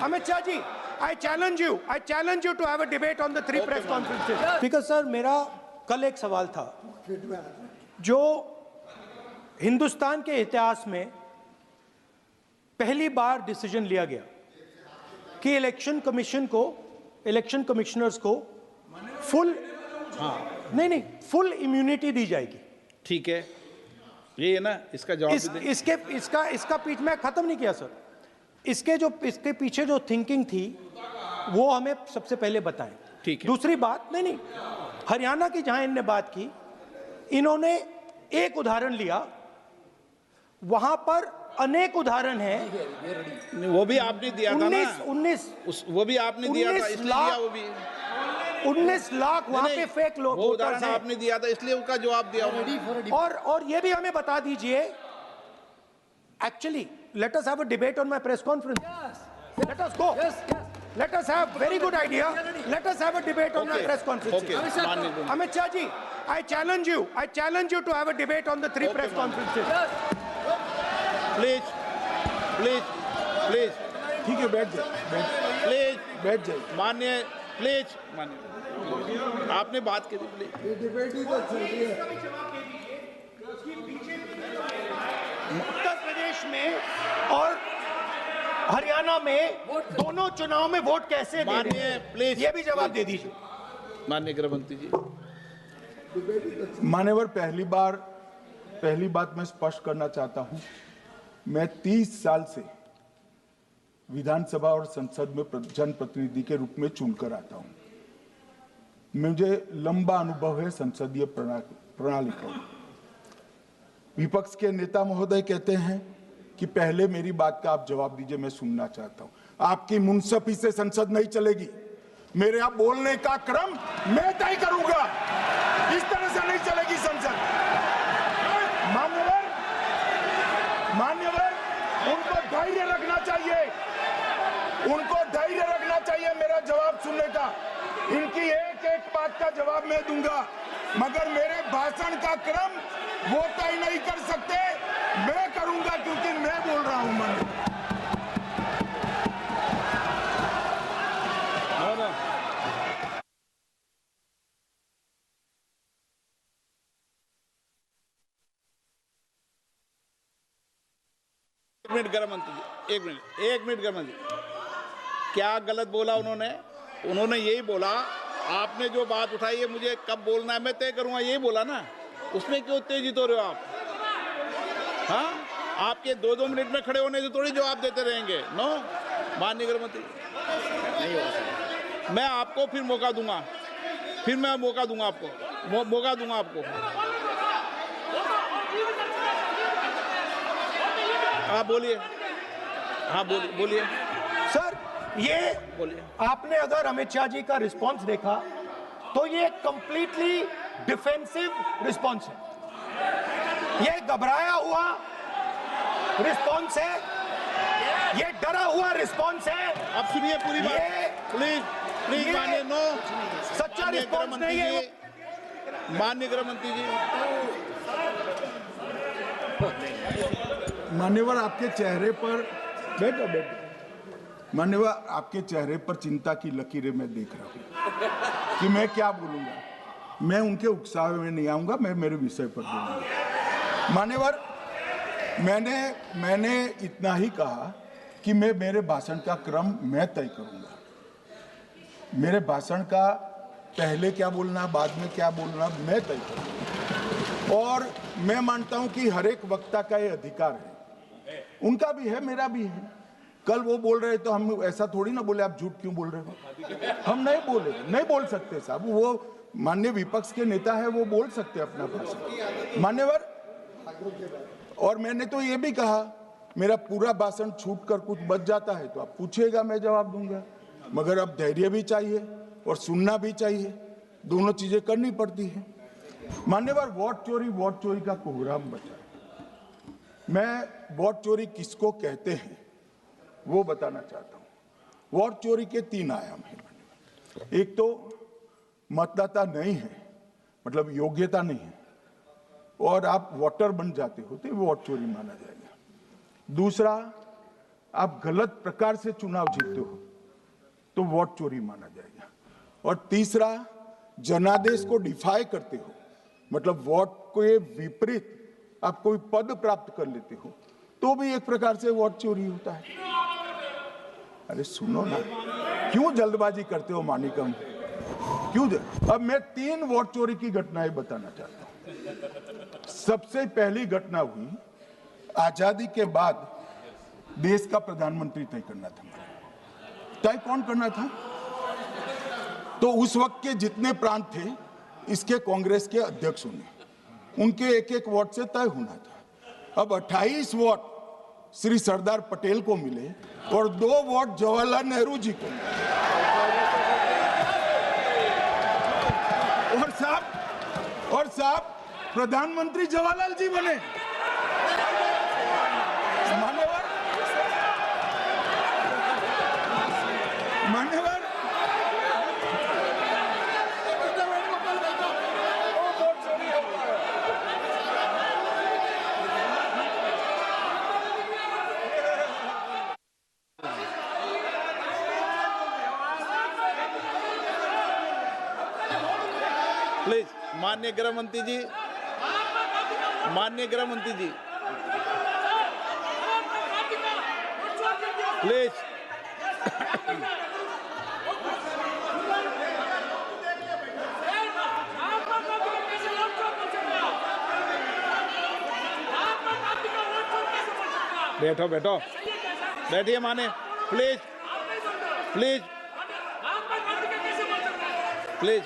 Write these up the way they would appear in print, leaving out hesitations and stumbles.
Amit Shah ji, I challenge you to have a debate on the three press conferences. Speaker sir, मेरा कल एक सवाल था जो हिंदुस्तान के इतिहास में पहली बार डिसीजन लिया गया कि इलेक्शन कमिश्नर्स को फुल फुल इम्यूनिटी दी जाएगी। ठीक है, ये है ना, इसका जवाब इसका पीठ में खत्म नहीं किया सर। इसके पीछे जो थिंकिंग थी वो हमें सबसे पहले बताएं। ठीक है। दूसरी बात, नहीं हरियाणा की जहां इन्होंने बात की, इन्होंने एक उदाहरण लिया, वहां पर अनेक उदाहरण हैं। वो भी आपने दिया था ना, 19 वो भी आपने दिया था, इसलिए वो भी 19 लाख वहां पे फेक लोग वो उदाहरण आपने दिया था, इसलिए उसका जवाब दिया। और ये भी हमें बता दीजिए, actually let us have a debate on my press conference. Let us go. Let us have very good idea. Let us have a debate on my press conference. Amit Shah ji, I challenge you to have a debate on the three press conferences. Please. ठीक है, बैठ जाइए। माननीय, please माननीय, आपने बात की थी, प्लीज। उत्तर प्रदेश में और हरियाणा में दोनों चुनाव में वोट कैसे दे रहे हैं, प्लीज ये भी जवाब दे दीजिए। माननीय गृह मंत्री जी। मान्यवर, पहली बात मैं स्पष्ट करना चाहता हूं, मैं 30 साल से विधानसभा और संसद में जनप्रतिनिधि के रूप में चुनकर आता हूं। मुझे लंबा अनुभव है संसदीय प्रणाली का। विपक्ष के नेता महोदय कहते हैं कि पहले मेरी बात का आप जवाब दीजिए, मैं सुनना चाहता हूं। आपकी मुनसफी से संसद नहीं चलेगी। मेरे यहाँ बोलने का क्रम मैं तय करूंगा, इस तरह से नहीं चलेगी संसद। मान्यवर, उनको धैर्य रखना चाहिए, मेरा जवाब सुनने का। इनकी एक बात का जवाब मैं दूंगा, मगर मेरे भाषण का क्रम वो तय नहीं कर सकते, मैं करूंगा, क्योंकि मैं बोल रहा हूं। एक मिनट गृह मंत्री जी, एक मिनट गृह मंत्री, क्या गलत बोला उन्होंने यही बोला, आपने जो बात उठाई है मुझे कब बोलना है मैं तय करूंगा, यही बोला ना, उसमें क्यों उत्तेजित हो रहे हो आप? हाँ, आपके 2-2 मिनट में खड़े होने से थोड़ी जवाब देते रहेंगे। नो, माननीय गृह मंत्री, नहीं हो सकता। मैं आपको फिर मौका दूंगा, आपको। हाँ बोलिए, बोलिए सर, ये बोलिए। आपने अगर अमित शाह जी का रिस्पांस देखा तो ये कंप्लीटली डिफेंसिव रिस्पांस है, ये घबराया हुआ रिस्पांस है, ये डरा हुआ रिस्पांस है। अब सुनिए पूरी बात, प्लीज माननीय, नो, सच्चा रिस्पांस नहीं है। माननीय गृह मंत्री जी, मान्यवर, आपके चेहरे पर बैठो। मान्यवर, आपके चेहरे पर चिंता की लकीरें मैं देख रहा हूं कि मैं क्या बोलूंगा। मैं उनके उकसावे में नहीं आऊंगा, मैं मेरे विषय पर बोलूंगा। मान्यवर, मैंने इतना ही कहा कि मेरे भाषण का क्रम मैं तय करूंगा। मेरे भाषण का पहले क्या बोलना, बाद में क्या बोलना, मैं तय करूंगा। और मैं मानता हूं कि हर एक वक्ता का ये अधिकार है, उनका भी है, मेरा भी है। कल वो बोल रहे तो हम ऐसा थोड़ी ना बोले आप झूठ क्यों बोल रहे हो, हम नहीं बोल सकते साहब। वो माननीय विपक्ष के नेता है, वो बोल सकते अपना भाषण। मान्यवर, और मैंने तो ये भी कहा, मेरा पूरा भाषण छूट कर कुछ बच जाता है तो आप पूछिएगा, मैं जवाब दूंगा, मगर अब धैर्य भी चाहिए और सुनना भी चाहिए, दोनों चीजें करनी पड़ती है। मान्यवर, वोट चोरी का कोहराम बचा। मैं वोट चोरी किसको कहते हैं वो बताना चाहता हूं। वोट चोरी के 3 आयाम हैं। एक तो मतदाता नहीं है, मतलब योग्यता नहीं है, और आप वोटर बन जाते हो तो वोट चोरी माना जाएगा। दूसरा, आप गलत प्रकार से चुनाव जीतते हो तो वोट चोरी माना जाएगा। और तीसरा, जनादेश को डिफाई करते हो, मतलब वोट के विपरीत आप कोई पद प्राप्त कर लेते हो तो भी एक प्रकार से वोट चोरी होता है। अरे सुनो ना, क्यों जल्दबाजी करते हो मानिकम, क्यों? अब मैं 3 वोट चोरी की घटनाएं बताना चाहता हूं। सबसे पहली घटना हुई आजादी के बाद देश का प्रधानमंत्री तय करना था। तय कौन करना था? तो उस वक्त के जितने प्रांत थे इसके कांग्रेस के अध्यक्षों ने, उनके एक एक वोट से तय होना था। अब 28 वोट श्री सरदार पटेल को मिले और 2 वोट जवाहरलाल नेहरू जी को मिले। और साहब प्रधानमंत्री जवाहरलाल जी बने। मान्यवर प्लीज, माननीय गृह मंत्री जी, माननीय गृह मंत्री जी, प्लीज। बैठो बैठो, बैठिए माने, प्लीज प्लीज प्लीज।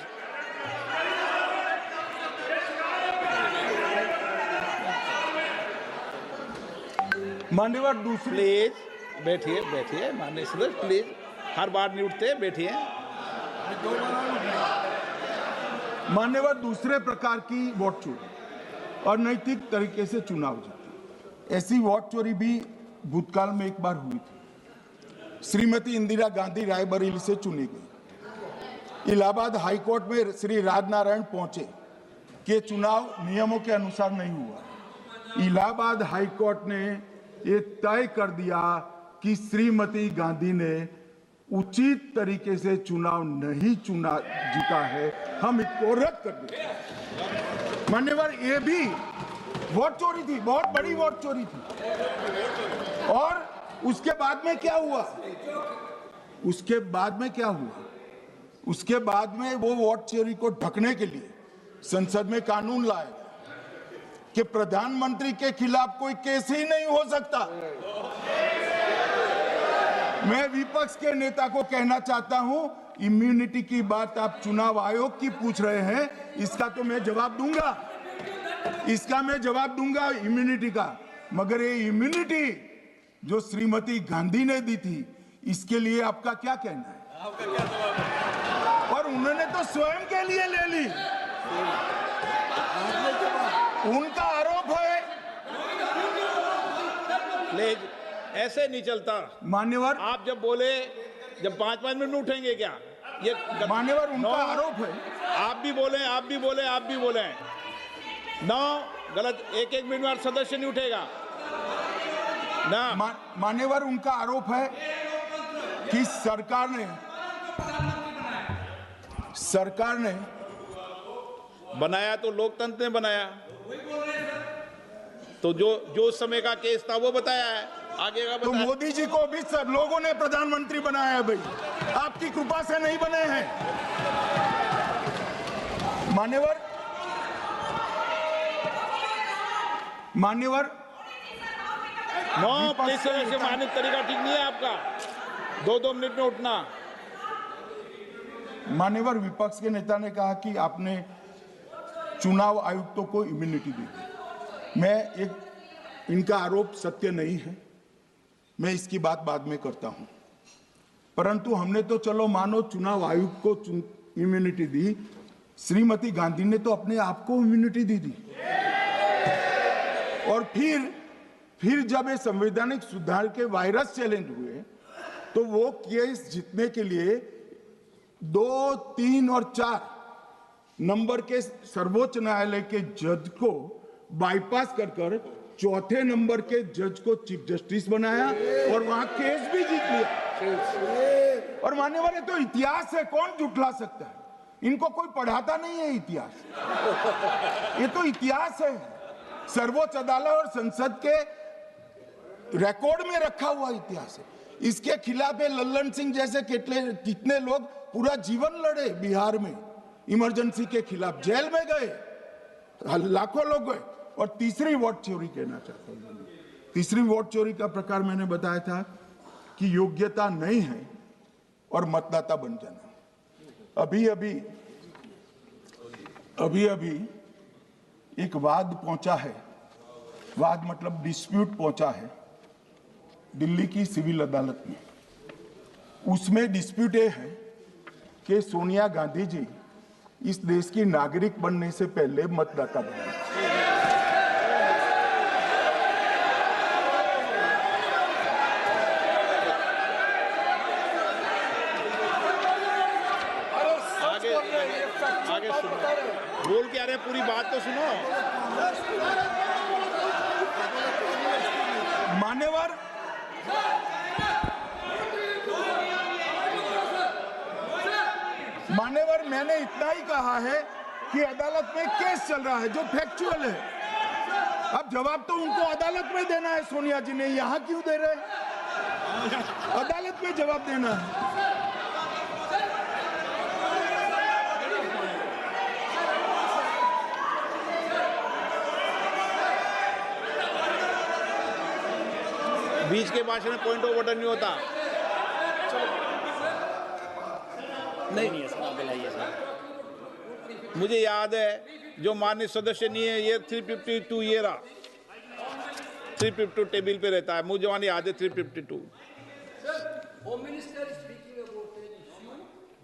मान्यवर दूसरी, प्लीज बैठिए बैठिए माननीय सदस्य, प्लीज, हर बार नहीं उठते, बैठिए। मान्यवर दूसरे प्रकार की वोट चोरी और नैतिक तरीके से चुनाव जीतना, ऐसी वोट चोरी भी भूतकाल में एक बार हुई थी। श्रीमती इंदिरा गांधी रायबरेली से चुनी गई। इलाहाबाद हाईकोर्ट में श्री राजनारायण पहुंचे कि चुनाव नियमों के अनुसार नहीं हुआ। इलाहाबाद हाईकोर्ट ने ये तय कर दिया कि श्रीमती गांधी ने उचित तरीके से चुनाव नहीं जीता है, हम इसको रद्द कर दें। मान्यवर, ये भी वोट चोरी थी, बहुत बड़ी वोट चोरी थी। और उसके बाद में क्या हुआ? उसके बाद में वो वोट चोरी को ढकने के लिए संसद में कानून लाए कि प्रधानमंत्री के खिलाफ कोई केस ही नहीं हो सकता। मैं विपक्ष के नेता को कहना चाहता हूं, इम्यूनिटी की बात आप चुनाव आयोग की पूछ रहे हैं, इसका तो मैं जवाब दूंगा, इम्यूनिटी का। मगर ये इम्यूनिटी जो श्रीमती गांधी ने दी थी, इसके लिए आपका क्या कहना है? आपका क्या जवाब है? और उन्होंने तो स्वयं के लिए ले ली। उनका आरोप है। प्लीज, ऐसे नहीं चलता मान्यवर। आप जब बोले, जब 5-5 मिनट में उठेंगे क्या? ये मान्यवर, उनका आरोप है। आप भी बोले। नो, गलत। 1-1 मिनट में सदस्य नहीं उठेगा ना। मान्यवर, उनका आरोप है कि सरकार ने बनाया तो लोकतंत्र ने बनाया, तो जो समय का केस था वो बताया है, आगे का तो बताया। मोदी जी को भी सब लोगों ने प्रधानमंत्री बनाया है भाई, आपकी कृपा से नहीं बने हैं। मान्यवर, नो प्लीज, से माननीय तरीका ठीक नहीं है आपका, 2-2 मिनट में उठना। मान्यवर, विपक्ष के नेता ने कहा कि आपने चुनाव आयुक्तों को इम्यूनिटी दी। इनका आरोप सत्य नहीं है, मैं इसकी बात बाद में करता हूं। परंतु हमने तो चलो मानो चुनाव आयुक्त को इम्यूनिटी दी, श्रीमती गांधी ने तो अपने आप को इम्यूनिटी दी। और फिर जब ये संवैधानिक सुधार के वायरस चैलेंज हुए तो वो केस जीतने के लिए 2, 3 और 4 नंबर के सर्वोच्च न्यायालय के जज को बाईपास कर चौथे नंबर के जज को चीफ जस्टिस बनाया और वहां केस भी जीत लिया। और माननीय ये तो इतिहास है, कौन जुटला सकता है? इनको कोई पढ़ाता नहीं है इतिहास, ये तो इतिहास है, सर्वोच्च अदालत और संसद के रिकॉर्ड में रखा हुआ इतिहास है। इसके खिलाफ लल्लन सिंह जैसे कितने लोग पूरा जीवन लड़े बिहार में, इमरजेंसी के खिलाफ जेल में गए, लाखों लोग गए। और तीसरी वोट चोरी कहना चाहता हूं, तीसरी वोट चोरी का प्रकार मैंने बताया था कि योग्यता नहीं है और मतदाता बन जाना। अभी अभी एक वाद पहुंचा है, वाद मतलब डिस्प्यूट पहुंचा है दिल्ली की सिविल अदालत में। उसमें डिस्प्यूट ये है कि सोनिया गांधी जी इस देश की नागरिक बनने से पहले मतदाता बने। आगे सुनो, बोल क्या रहे, पूरी बात तो सुनो। मान्यवर मैंने इतना ही कहा है कि अदालत में केस चल रहा है जो फैक्चुअल है। अब जवाब तो उनको अदालत में देना है, सोनिया जी ने यहां क्यों दे रहे? अदालत में जवाब देना है। बीच के भाषण में पॉइंट ऑफ ऑर्डर नहीं होता। नहीं है सर, मुझे याद है जो माननीय सदस्य नहीं है, ये 352 ये रहा, 352 टेबल पे रहता है, मुझे वहां याद है 352। Home Minister is speaking about an issue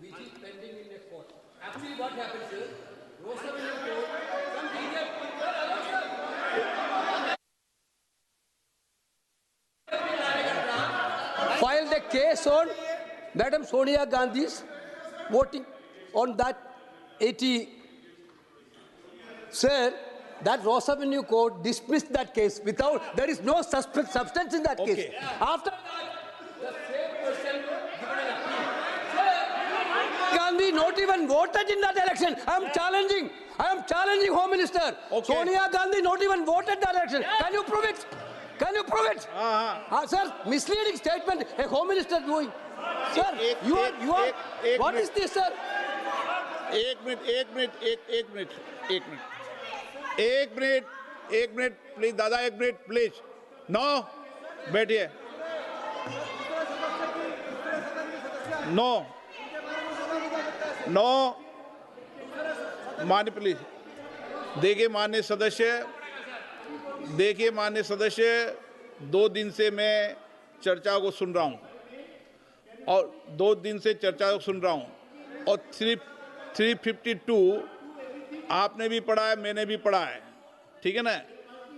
which is pending in the court. Actually, what happens is, Rosaville Court, some period, filed a case on Madam Sonia Gandhi's voting on that 80. Sir, that Ross Avenue Court dismissed that case without, there is no substance in that case. After that, the same person given an appeal. Gandhi not even voted in that election. I am challenging Home Minister. Okay. Sonia Gandhi not even voted that election. Can you prove it? Can you prove it? Sir, misleading statement a Home Minister doing. Sir, you are. What is this, sir? एक minute please दादा, एक minute please. No, बैठिए। No मान्य please. देखिए मान्य सदस्य, 2 दिन से मैं चर्चा को सुन रहा हूं और 352 आपने भी पढ़ा है, मैंने भी पढ़ा है, ठीक है ना।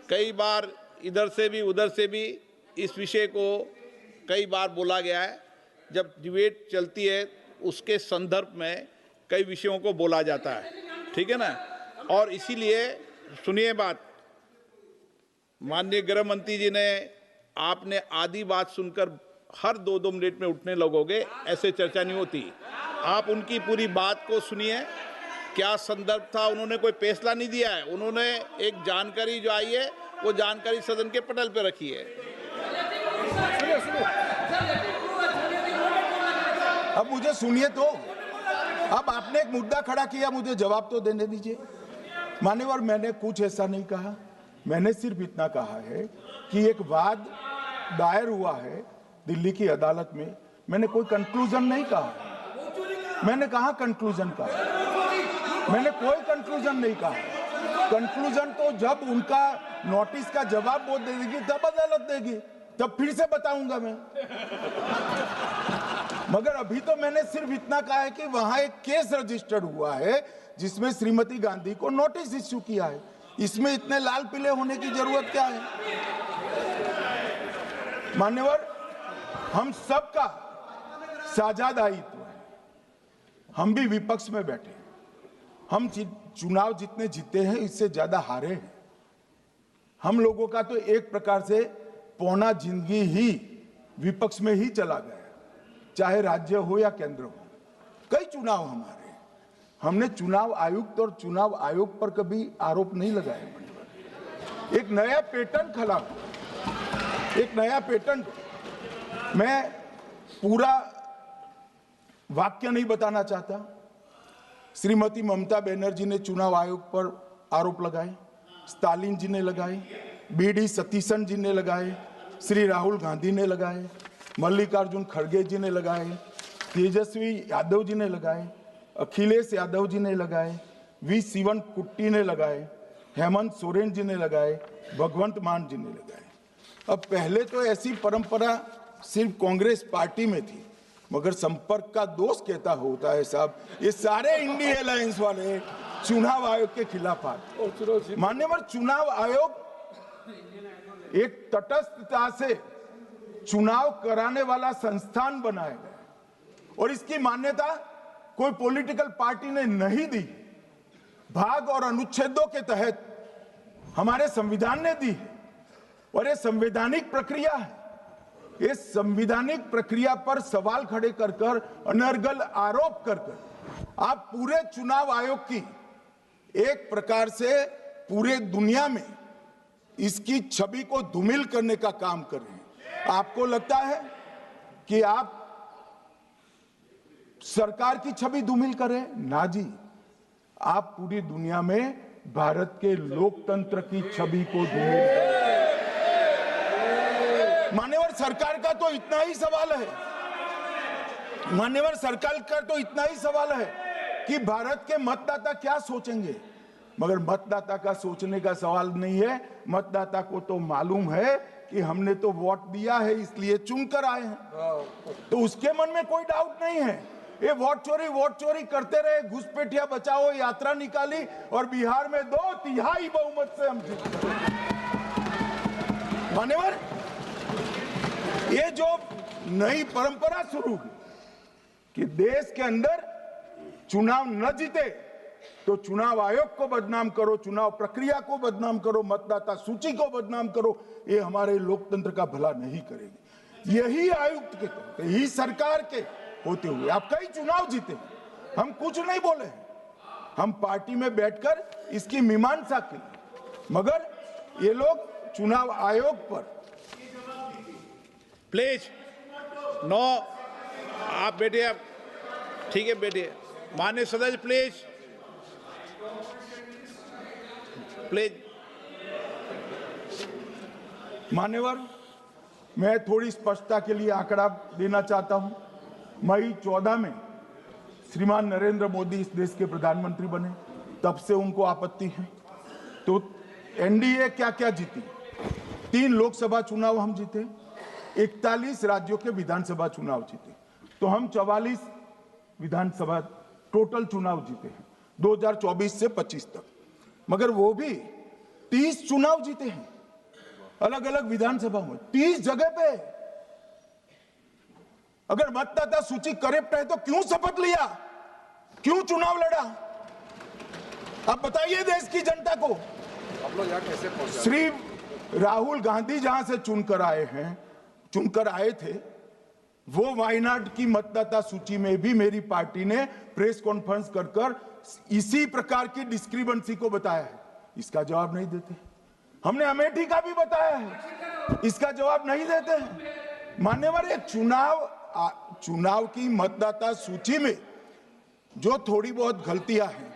कई बार इधर से भी उधर से भी इस विषय को कई बार बोला गया है। जब डिबेट चलती है उसके संदर्भ में कई विषयों को बोला जाता है, ठीक है ना। और इसीलिए सुनिए बात, माननीय गृह मंत्री जी ने, आपने आधी बात सुनकर हर 2-2 मिनट में उठने लगोगे, ऐसे चर्चा नहीं होती। आप उनकी पूरी बात को सुनिए, क्या संदर्भ था, उन्होंने कोई फैसला नहीं दिया है, उन्होंने एक जानकारी जो आई है वो जानकारी सदन के पटल पे रखी है। अब मुझे सुनिए तो, अब आपने एक मुद्दा खड़ा किया, मुझे जवाब तो देने दीजिए। मान्यवर, मैंने कुछ ऐसा नहीं कहा, मैंने सिर्फ इतना कहा है कि एक वाद दायर हुआ है दिल्ली की अदालत में। मैंने कोई कंक्लूजन नहीं कहा, मैंने कहा कंक्लूजन कहा, मैंने कोई कंक्लूजन नहीं कहा। कंक्लूजन तो जब उनका नोटिस का जवाब वो दे देगी तब अदालत देगी, तब फिर से बताऊंगा मैं। मगर अभी तो मैंने सिर्फ इतना कहा है कि वहां एक केस रजिस्टर्ड हुआ है जिसमें श्रीमती गांधी को नोटिस इश्यू किया है। इसमें इतने लाल पीले होने की जरूरत क्या है? मान्यवर, हम सबका साझा दायित्व है, हम भी विपक्ष में बैठे, हम चुनाव जितने जीते हैं इससे ज्यादा हारे हैं। हम लोगों का तो एक प्रकार से पौना जिंदगी ही विपक्ष में ही चला गया, चाहे राज्य हो या केंद्र हो। कई चुनाव हमारे, हमने चुनाव आयुक्त और चुनाव आयोग पर कभी आरोप नहीं लगाए। एक नया पैटर्न खड़ा, एक नया पैटर्न। मैं पूरा वाक्य नहीं बताना चाहता। श्रीमती ममता बनर्जी ने चुनाव आयोग पर आरोप लगाए, स्टालिन जी ने लगाए, बीडी सतीशन जी ने लगाए, श्री राहुल गांधी ने लगाए, मल्लिकार्जुन खड़गे जी ने लगाए, तेजस्वी यादव जी ने लगाए, अखिलेश यादव जी ने लगाए, वी शिवन कुट्टी ने लगाए, हेमंत सोरेन जी ने लगाए, भगवंत मान जी ने लगाए। अब पहले तो ऐसी परंपरा सिर्फ कांग्रेस पार्टी में थी, मगर संपर्क का दोष कहता होता है साहब, ये सारे इंडिया अलायंस वाले चुनाव आयोग के खिलाफ आते। मान्यवर, चुनाव आयोग एक तटस्थता से चुनाव कराने वाला संस्थान बनाया गया और इसकी मान्यता कोई पॉलिटिकल पार्टी ने नहीं दी, भाग और अनुच्छेदों के तहत हमारे संविधान ने दी है और ये संवैधानिक प्रक्रिया है। इस संवैधानिक प्रक्रिया पर सवाल खड़े कर कर, अनर्गल आरोप कर कर आप पूरे चुनाव आयोग की एक प्रकार से पूरे दुनिया में इसकी छवि को धूमिल करने का काम कर रहे हैं। आपको लगता है कि आप सरकार की छवि धूमिल करें? ना जी, आप पूरी दुनिया में भारत के लोकतंत्र की छवि को धूमिल करें। मान्यवर, सरकार का तो इतना ही सवाल है, मान्यवर सरकार का तो इतना ही सवाल है कि भारत के मतदाता क्या सोचेंगे, मगर मतदाता का सोचने का सवाल नहीं है। मतदाता को तो मालूम है कि हमने तो वोट दिया है इसलिए चुनकर आए हैं, तो उसके मन में कोई डाउट नहीं है। ये वोट चोरी करते रहे, घुसपैठिया बचाओ यात्रा निकाली और बिहार में 2/3 बहुमत से हम जीते। मान्यवर, ये जो नई परंपरा शुरू हुई कि देश के अंदर चुनाव न जीते तो चुनाव आयोग को बदनाम करो, चुनाव प्रक्रिया को बदनाम करो, मतदाता सूची को बदनाम करो, ये हमारे लोकतंत्र का भला नहीं करेगी। यही आयुक्त के तहत, यही सरकार के होते हुए आप कई चुनाव जीते, हम कुछ नहीं बोले, हम पार्टी में बैठकर इसकी मीमांसा की, मगर ये लोग चुनाव आयोग पर। प्लीज नो, आप बैठिए, आप ठीक है बैठिए। माननीय सदस्य प्लीज प्लीज। मान्यवर, मैं थोड़ी स्पष्टता के लिए आंकड़ा देना चाहता हूं। मई 14 में श्रीमान नरेंद्र मोदी इस देश के प्रधानमंत्री बने, तब से उनको आपत्ति है। तो एनडीए क्या क्या जीती? 3 लोकसभा चुनाव हम जीते, 41 राज्यों के विधानसभा चुनाव जीते, तो हम 44 विधानसभा टोटल चुनाव जीते हैं 2024 से 25 तक। मगर वो भी 30 चुनाव जीते हैं अलग अलग विधानसभा में, 30 जगह पे। अगर मतदाता सूची करेक्ट है तो क्यों शपथ लिया, क्यों चुनाव लड़ा? आप बताइए देश की जनता को। आप लोग यहाँ कैसे पहुंचे? श्री राहुल गांधी जहां से चुनकर आए थे, वो वायनाड की मतदाता सूची में भी मेरी पार्टी ने प्रेस कॉन्फ्रेंस कर इसी प्रकार की डिस्क्रिपेंसी को बताया है। इसका जवाब नहीं देते। हमने अमेठी का भी बताया है, इसका जवाब नहीं देते हैं। मान्यवर, ये चुनाव की मतदाता सूची में जो थोड़ी बहुत गलतियां हैं,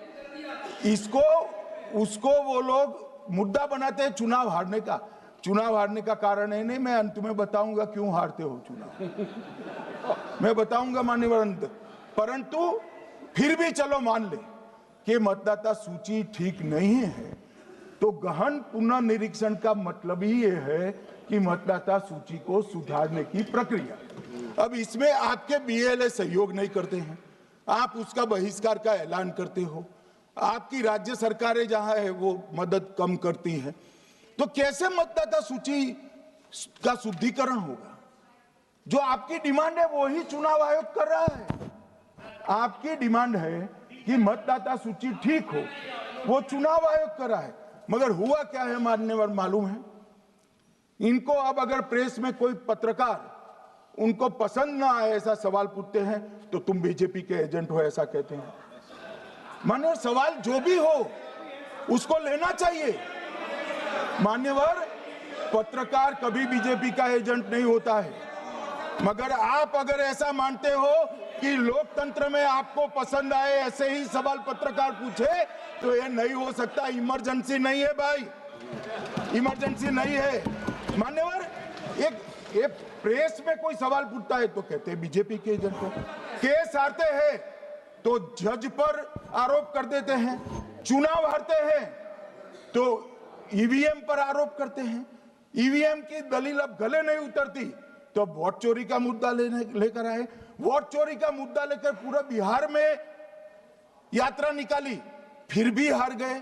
उसको वो लोग मुद्दा बनाते हैं चुनाव हारने का। चुनाव हारने का कारण है नहीं, मैं अंत में बताऊंगा क्यों हारते हो चुनाव, मैं बताऊंगा मान्यवर अंत। परंतु फिर भी चलो मान ले कि मतदाता सूची ठीक नहीं है, तो गहन पुनर्निरीक्षण का मतलब ही ये है कि मतदाता सूची को सुधारने की प्रक्रिया। अब इसमें आपके बीएलए सहयोग नहीं करते हैं, आप उसका बहिष्कार का ऐलान करते हो, आपकी राज्य सरकारें जहां है वो मदद कम करती हैं, तो कैसे मतदाता सूची का शुद्धिकरण होगा? जो आपकी डिमांड है वो ही चुनाव आयोग कर रहा है। आपकी डिमांड है कि मतदाता सूची ठीक हो, वो चुनाव आयोग कर रहा है। मगर हुआ क्या है मान्यवर मालूम है? इनको अब अगर प्रेस में कोई पत्रकार उनको पसंद ना आए ऐसा सवाल पूछते हैं तो तुम बीजेपी के एजेंट हो ऐसा कहते हैं। मान्यवर सवाल जो भी हो उसको लेना चाहिए। मान्यवर पत्रकार कभी बीजेपी का एजेंट नहीं होता है, मगर आप अगर ऐसा मानते हो कि लोकतंत्र में आपको पसंद आए ऐसे ही सवाल पत्रकार पूछे तो ये नहीं हो सकता। इमरजेंसी नहीं है भाई, इमरजेंसी नहीं है। मान्यवर एक प्रेस में कोई सवाल पूछता है तो कहते हैं बीजेपी के एजेंट हो। केस हारते हैं तो जज पर आरोप कर देते हैं, चुनाव हारते हैं तो ईवीएम पर आरोप करते हैं। ईवीएम की दलील अब गले नहीं उतरती तो वोट चोरी का मुद्दा लेकर आए। वोट चोरी का मुद्दा लेकर पूरा बिहार में यात्रा निकाली, फिर भी हार गए।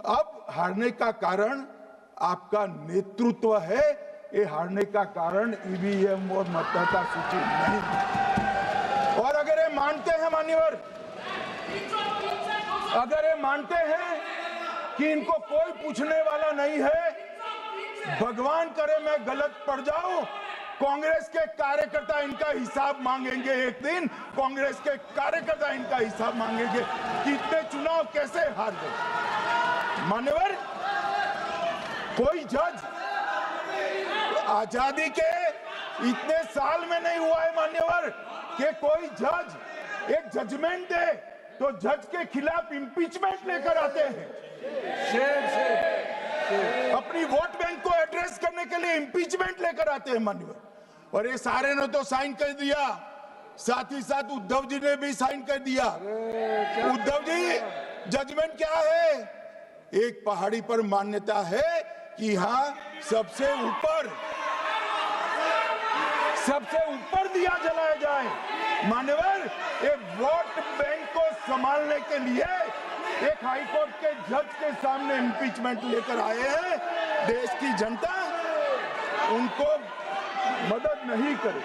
अब हारने का कारण आपका नेतृत्व है, ये हारने का कारण ईवीएम और मतदाता सूची नहीं। और अगर ये मानते हैं मान्यवर, अगर ये मानते हैं कि इनको कोई पूछने वाला नहीं है, भगवान करे मैं गलत पड़ जाऊं, कांग्रेस के कार्यकर्ता इनका हिसाब मांगेंगे। एक दिन कांग्रेस के कार्यकर्ता इनका हिसाब मांगेंगे कि इतने चुनाव कैसे हार गए। मान्यवर कोई जज आजादी के इतने साल में नहीं हुआ है मान्यवर कि कोई जज एक जजमेंट दे तो जज के खिलाफ इंपीचमेंट लेकर आते हैं। अपनी वोट बैंक को एड्रेस करने के लिए इंपीचमेंट लेकर आते हैं मान्यवर। और ये सारे ने तो साइन कर दिया, साथ ही साथ उद्धव जी ने भी साइन कर दिया। उद्धव जी जजमेंट क्या है? एक पहाड़ी पर मान्यता है कि हाँ सबसे ऊपर दिया जलाया जाए। मान्यवर ये वोट बैंक को संभालने के लिए एक हाईकोर्ट के जज के सामने इंपीचमेंट लेकर आए हैं। देश की जनता उनको मदद नहीं करे।